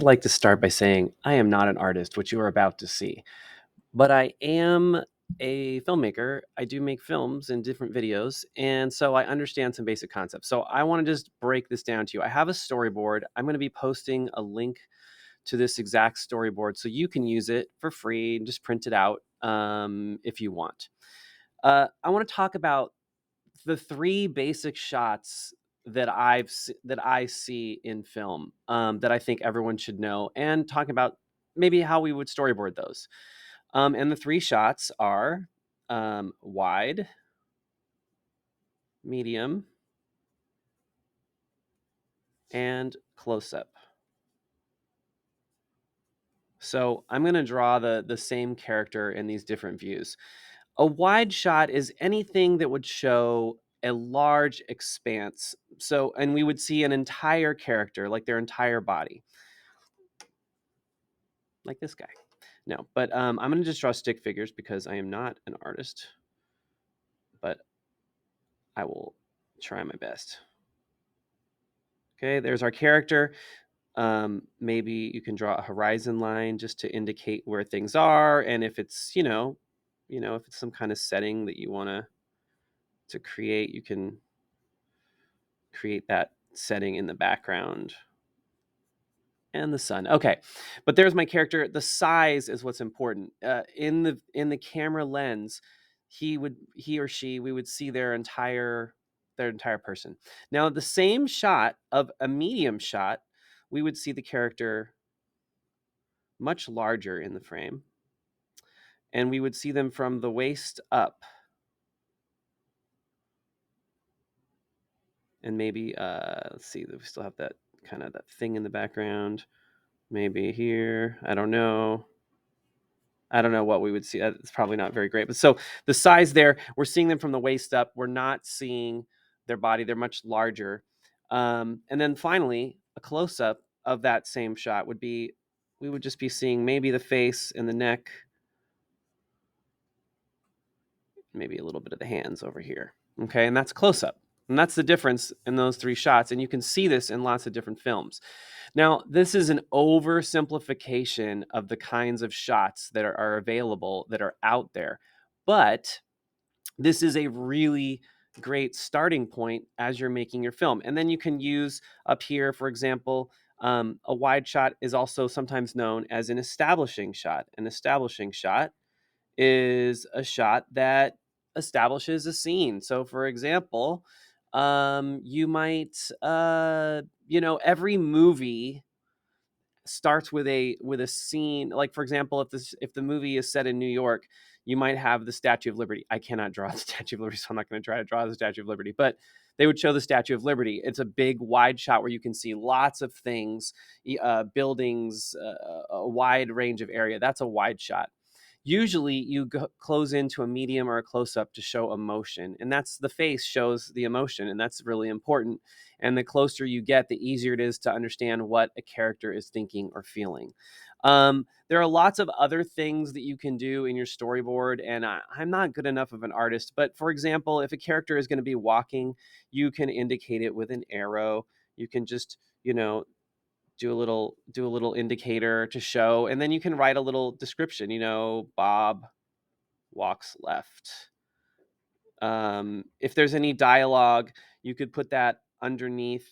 I'd like to start by saying I am not an artist, which you are about to see, but I am a filmmaker. I do make films and different videos, and so I understand some basic concepts. So I want to just break this down to you. I have a storyboard. I'm going to be posting a link to this exact storyboard so you can use it for free and just print it out if you want. I want to talk about the three basic shots that I see in film that I think everyone should know, and talk about maybe how we would storyboard those. And the three shots are wide, medium, and close up. So I'm going to draw the same character in these different views. A wide shot is anything that would show a large expanse. So, and we would see an entire character, like their entire body, like this guy. No, but I'm going to just draw stick figures because I am not an artist, but I will try my best. Okay, there's our character. Maybe you can draw a horizon line just to indicate where things are, and if it's if it's some kind of setting that you want to create, you can create that setting in the background and the sun. Okay, but there's my character. The size is what's important. In the camera lens, he or she we would see their entire person. Now, the same shot of a medium shot, we would see the character much larger in the frame, and we would see them from the waist up, and maybe let's see, we still have that kind of that thing in the background. Maybe here, I don't know what we would see. It's probably not very great. But so the size there, we're seeing them from the waist up. We're not seeing their body. They're much larger. And then finally, a close up of that same shot would be, we would just be seeing maybe the face and the neck, maybe a little bit of the hands over here. Okay. And that's close up. And that's the difference in those three shots. And you can see this in lots of different films. Now, this is an oversimplification of the kinds of shots that are available, that are out there. But this is a really great starting point as you're making your film. And then you can use up here, for example, a wide shot is also sometimes known as an establishing shot. An establishing shot is a shot that establishes a scene. So, for example, you might, every movie starts with a scene. Like, for example, if the movie is set in New York, you might have the Statue of Liberty. I cannot draw the Statue of Liberty, so I'm not going to try to draw the Statue of Liberty, but they would show the Statue of Liberty. It's a big wide shot where you can see lots of things, buildings, a wide range of area. That's a wide shot. Usually you close into a medium or a close up to show emotion, and that's the face shows the emotion, and that's really important. And the closer you get, the easier it is to understand what a character is thinking or feeling. There are lots of other things that you can do in your storyboard, and I'm not good enough of an artist, but for example, if a character is going to be walking, you can indicate it with an arrow. You can just, do a little indicator to show, and then you can write a little description. Bob walks left. If there's any dialogue, you could put that underneath.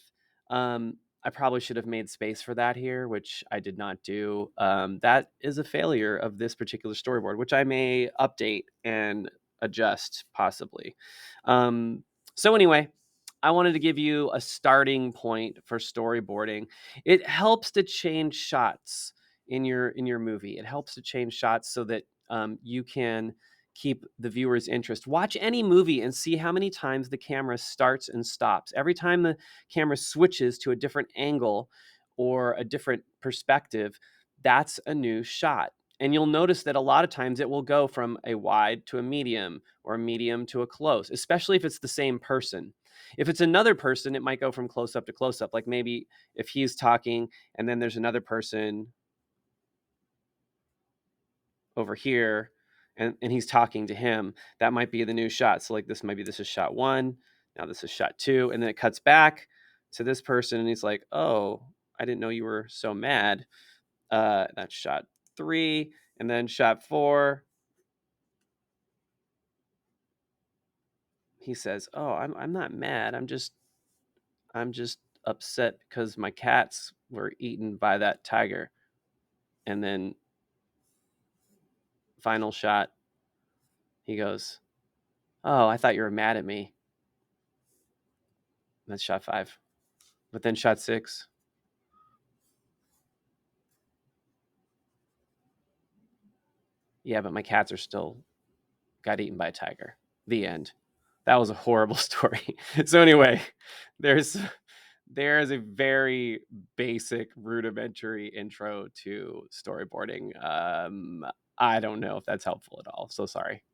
I probably should have made space for that here, which I did not do. That is a failure of this particular storyboard, which I may update and adjust possibly. So anyway, I wanted to give you a starting point for storyboarding. It helps to change shots in your movie. It helps to change shots so that you can keep the viewer's interest. Watch any movie and see how many times the camera starts and stops. Every time the camera switches to a different angle or a different perspective, that's a new shot. And you'll notice that a lot of times it will go from a wide to a medium, or a medium to a close, especially if it's the same person. If it's another person, it might go from close up to close up. Like maybe if he's talking and then there's another person over here, and he's talking to him, that might be the new shot. So like this is shot one, now this is shot two, and then it cuts back to this person and he's like, oh, I didn't know you were so mad. That's shot 3. And then shot 4, he says, "Oh, I'm not mad. I'm just upset because my cats were eaten by that tiger." And then final shot, he goes, "Oh, I thought you were mad at me." That's shot 5. But then shot 6, "Yeah, but my cats are still got eaten by a tiger." The end. That was a horrible story. So anyway, there's a very basic rudimentary intro to storyboarding. I don't know if that's helpful at all. So sorry.